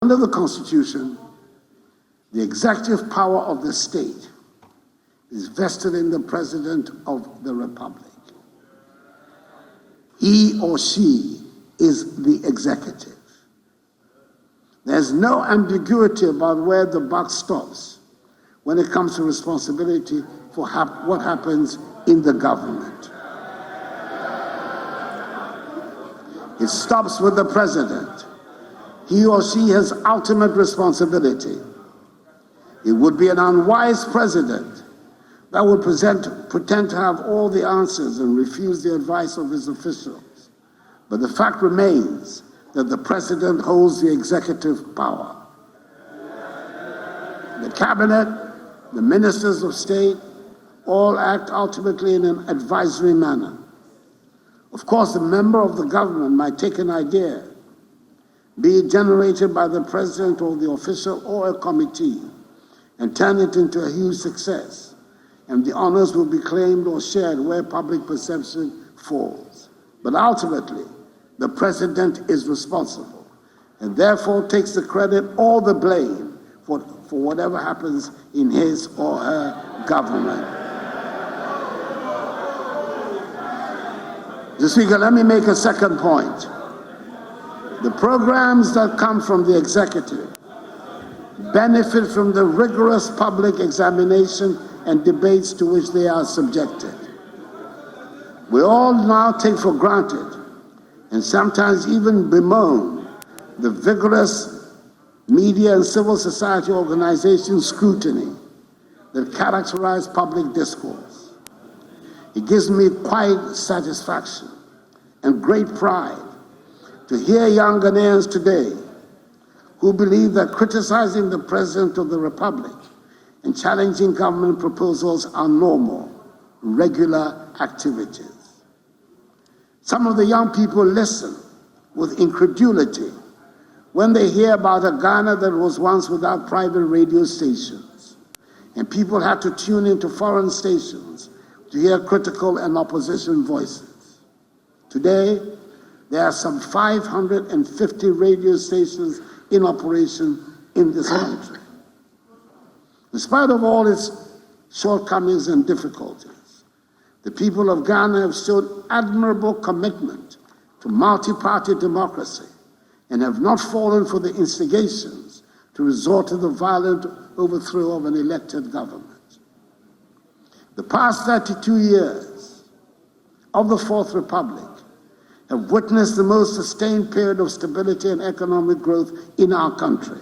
Under the Constitution, the executive power of the state is vested in the President of the Republic. He or she is the executive. There's no ambiguity about where the buck stops when it comes to responsibility for what happens in the government. It stops with the President. He or she has ultimate responsibility. It would be an unwise president that would pretend to have all the answers and refuse the advice of his officials. But the fact remains that the president holds the executive power. The cabinet, the ministers of state, all act ultimately in an advisory manner. Of course, the member of the government might take an idea, be it generated by the president or the official or a committee, and turn it into a huge success, and the honors will be claimed or shared where public perception falls. But ultimately, the president is responsible and therefore takes the credit or the blame for whatever happens in his or her government. Mr. Speaker, let me make a second point. The programs that come from the executive benefit from the rigorous public examination and debates to which they are subjected. We all now take for granted and sometimes even bemoan the vigorous media and civil society organization scrutiny that characterize public discourse. It gives me quite satisfaction and great pride to hear young Ghanaians today who believe that criticizing the President of the Republic and challenging government proposals are normal, regular activities. Some of the young people listen with incredulity when they hear about a Ghana that was once without private radio stations, and people had to tune into foreign stations to hear critical and opposition voices. Today, there are some 550 radio stations in operation in this country. In spite of all its shortcomings and difficulties, the people of Ghana have shown admirable commitment to multi-party democracy and have not fallen for the instigations to resort to the violent overthrow of an elected government. The past 32 years of the Fourth Republic have witnessed the most sustained period of stability and economic growth in our country.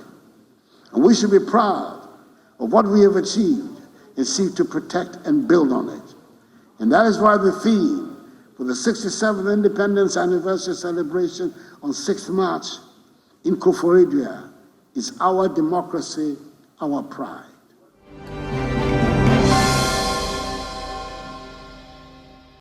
And we should be proud of what we have achieved and seek to protect and build on it. And that is why the theme for the 67th Independence Anniversary celebration on 6th March in Koforidua is Our Democracy, Our Pride.